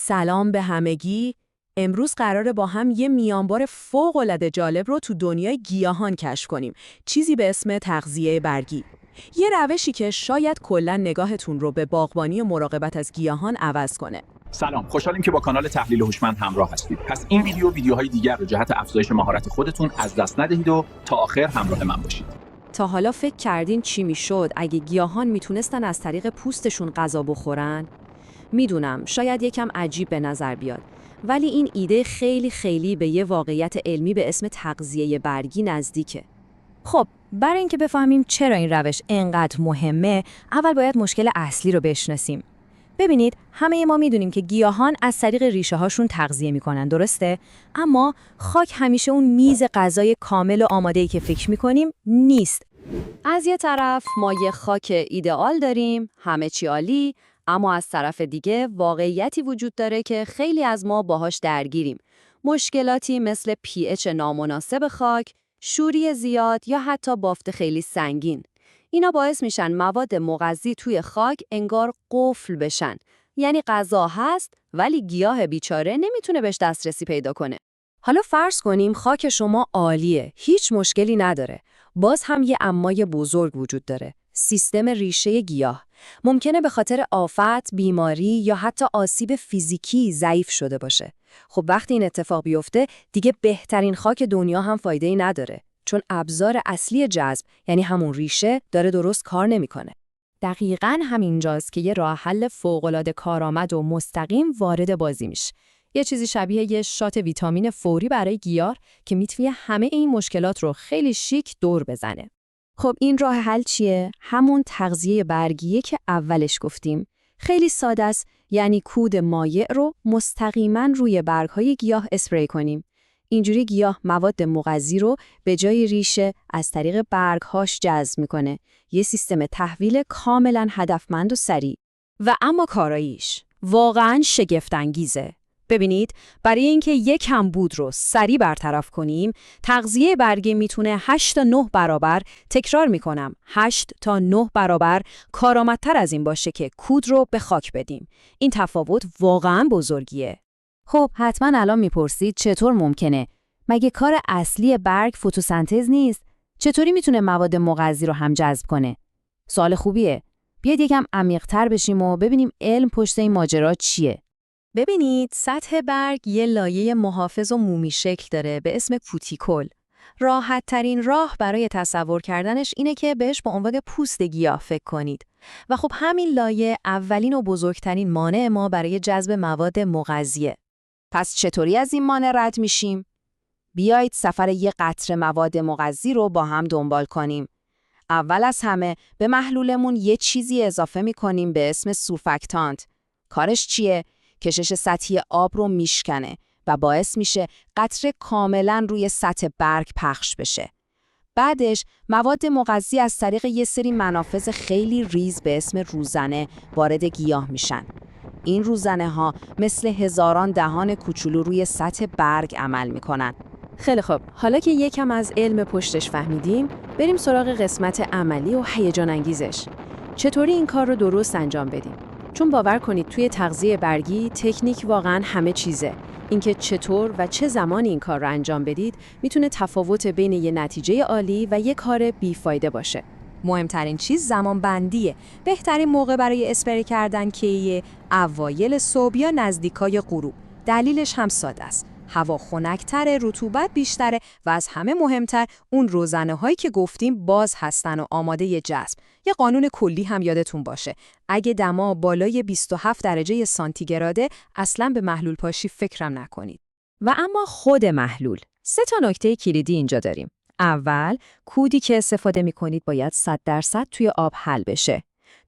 سلام به همگی. امروز قراره با هم یه میانبار فوق‌العاده جالب رو تو دنیای گیاهان کشف کنیم. چیزی به اسم تغذیه برگی. یه روشی که شاید کلاً نگاهتون رو به باغبانی و مراقبت از گیاهان عوض کنه. سلام، خوشحالیم که با کانال تحلیل هوشمند همراه هستید. پس این ویدیوهای دیگر رو جهت افزایش مهارت خودتون از دست ندهید و تا آخر همراه من باشید. تا حالا فکر کردین چی میشد اگه گیاهان میتونستن از طریق پوستشون غذا بخورن؟ میدونم شاید یکم عجیب به نظر بیاد، ولی این ایده خیلی به یه واقعیت علمی به اسم تغذیه برگی نزدیکه. خب، برای اینکه بفهمیم چرا این روش انقدر مهمه، اول باید مشکل اصلی رو بشناسیم. ببینید، همه ما میدونیم که گیاهان از طریق ریشه هاشون تغذیه میکنن، درسته؟ اما خاک همیشه اون میز غذای کامل و آماده‌ای که فکر میکنیم نیست. از یه طرف ما یه خاک ایدئال داریم، همه چی عالی، اما از طرف دیگه واقعیتی وجود داره که خیلی از ما باهاش درگیریم. مشکلاتی مثل pH نامناسب خاک، شوری زیاد یا حتی بافت خیلی سنگین. اینا باعث میشن مواد مغذی توی خاک انگار قفل بشن. یعنی غذا هست ولی گیاه بیچاره نمیتونه بهش دسترسی پیدا کنه. حالا فرض کنیم خاک شما عالیه، هیچ مشکلی نداره. باز هم یه امای بزرگ وجود داره. سیستم ریشه گیاه. ممکنه به خاطر آفت، بیماری یا حتی آسیب فیزیکی ضعیف شده باشه. خب وقتی این اتفاق بیفته، دیگه بهترین خاک دنیا هم فایده‌ای نداره. چون ابزار اصلی جذب، یعنی همون ریشه، داره درست کار نمیکنه. دقیقاً همینجاست که یه راه حل فوق‌العاده کارآمد و مستقیم وارد بازی میشه. یه چیزی شبیه یه شات ویتامین فوری برای گیاه که میتونه همه این مشکلات رو خیلی شیک دور بزنه. خب این راه حل چیه؟ همون تغذیه برگیه که اولش گفتیم. خیلی ساده است، یعنی کود مایع رو مستقیما روی برگ‌های گیاه اسپری کنیم. اینجوری گیاه مواد مغذی رو به جای ریشه از طریق برگ‌هاش جذب میکنه. یه سیستم تحویل کاملا هدفمند و سریع. و اما کاراییش واقعاً شگفت‌انگیزه. ببینید، برای اینکه یک کمبود رو سریع برطرف کنیم، تغذیه برگی میتونه 8 تا 9 برابر، تکرار میکنم، 8 تا 9 برابر کارآمدتر از این باشه که کود رو به خاک بدیم. این تفاوت واقعاً بزرگیه. خب حتما الان میپرسید چطور ممکنه؟ مگه کار اصلی برگ فتوسنتز نیست؟ چطوری میتونه مواد مغذی رو هم جذب کنه؟ سوال خوبیه. بیاید یکم عمیق‌تر بشیم و ببینیم علم پشت این ماجرا چیه. ببینید، سطح برگ یه لایه محافظ و مومی شکل داره به اسم کوتیکل. راحت ترین راه برای تصور کردنش اینه که بهش با عنوان پوست گیاه فکر کنید. و خب همین لایه اولین و بزرگترین مانع ما برای جذب مواد مغذیه. پس چطوری از این مانع رد میشیم؟ بیایید سفر یه قطره مواد مغذی رو با هم دنبال کنیم. اول از همه به محلولمون یه چیزی اضافه میکنیم به اسم سورفاکتانت. کارش چیه؟ کشش سطحی آب رو میشکنه و باعث میشه قطره کاملا روی سطح برگ پخش بشه. بعدش مواد مغذی از طریق یه سری منافذ خیلی ریز به اسم روزنه وارد گیاه میشن. این روزنه ها مثل هزاران دهان کوچولو روی سطح برگ عمل میکنن. خیلی خوب، حالا که یکم از علم پشتش فهمیدیم، بریم سراغ قسمت عملی و هیجان انگیزش. چطوری این کار رو درست انجام بدیم؟ چون باور کنید توی تغذیه برگی تکنیک واقعاً همه چیزه. اینکه چطور و چه زمانی این کار رو انجام بدید میتونه تفاوت بین یه نتیجه عالی و یه کار بیفایده باشه. مهمترین چیز زمان بندیه. بهترین موقع برای اسپری کردن کیه؟ اوایل صبح یا نزدیکای غروب. دلیلش هم ساده است. هوا خنک‌تره، رطوبت بیشتره و از همه مهمتر اون روزنه‌هایی که گفتیم باز هستن و آماده جذب. یه قانون کلی هم یادتون باشه. اگه دما بالای 27 درجه سانتیگراده اصلاً به محلول پاشی فکرم نکنید. و اما خود محلول. 3 تا نکته کلیدی اینجا داریم. اول، کودی که استفاده می‌کنید باید 100% توی آب حل بشه.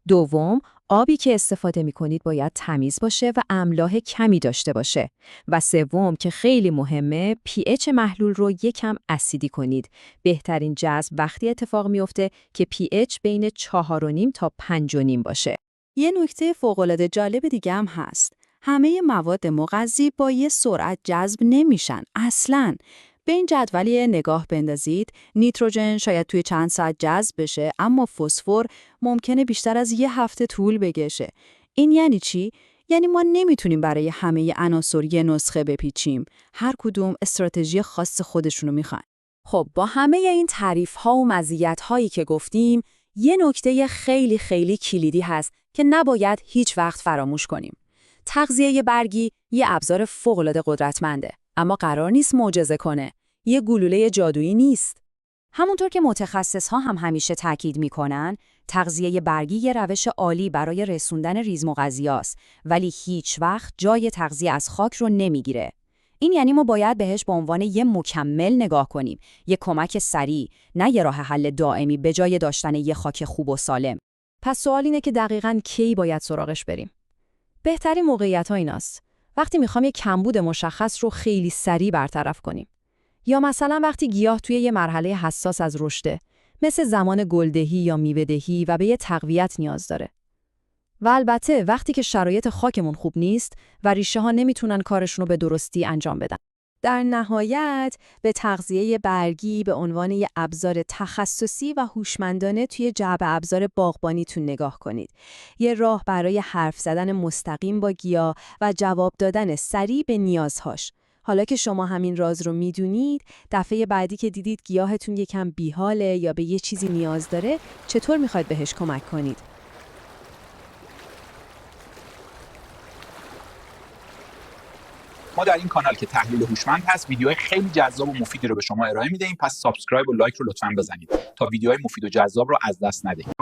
دوم، آبی که استفاده می‌کنید باید تمیز باشه و املاح کمی داشته باشه. و سوم که خیلی مهمه، pH محلول رو یکم اسیدی کنید. بهترین جذب وقتی اتفاق میفته که pH بین 4.5 تا 5.5 باشه. یه نکته فوق‌العاده جالب دیگه هم هست. همه مواد مغذی با یه سرعت جذب نمیشن اصلاً. به این جدولی نگاه بندازید. نیتروژن شاید توی چند ساعت جذب بشه، اما فسفر ممکنه بیشتر از 1 هفته طول بکشه. این یعنی چی؟ یعنی ما نمیتونیم برای همه عناصر یه نسخه بپیچیم. هر کدوم استراتژی خاص خودشونو میخوان. خب با همه این تعریف‌ها و مزیت‌هایی که گفتیم، یه نکته خیلی خیلی کلیدی هست که نباید هیچ وقت فراموش کنیم. تغذیه برگی یه ابزار فوق‌العاده قدرتمنده، اما قرار نیست معجزه کنه. یه گلوله جادویی نیست. همونطور که متخصص‌ها هم همیشه تاکید می‌کنن، تغذیه برگی یه روش عالی برای رسوندن ریزمغذیاست، ولی هیچ وقت جای تغذیه از خاک رو نمیگیره. این یعنی ما باید بهش به عنوان یه مکمل نگاه کنیم، یه کمک سریع، نه یه راه حل دائمی به جای داشتن یه خاک خوب و سالم. پس سوال اینه که دقیقاً کی باید سراغش بریم؟ بهترین موقعیت‌ها ایناست. وقتی می‌خوام یه کمبود مشخص رو خیلی سریع برطرف کنیم. یا مثلا وقتی گیاه توی یه مرحله حساس از رشده، مثل زمان گلدهی یا میوه‌دهی و به یه تقویت نیاز داره. و البته وقتی که شرایط خاکمون خوب نیست و ریشه‌ها نمیتونن کارشون رو به درستی انجام بدن. در نهایت به تغذیه برگی به عنوان یه ابزار تخصصی و هوشمندانه توی جعبه ابزار باغبانیتون نگاه کنید. یه راه برای حرف زدن مستقیم با گیاه و جواب دادن سریع به نیازهاش. حالا که شما همین راز رو میدونید، دفعه بعدی که دیدید گیاهتون یکم بیحاله یا به یه چیزی نیاز داره، چطور میخواید بهش کمک کنید؟ ما در این کانال که تحلیل هوشمند هست ویدیوهای خیلی جذاب و مفیدی رو به شما ارائه میدیم، پس سابسکرایب و لایک رو لطفاً بزنید تا ویدیوهای مفید و جذاب رو از دست ندید.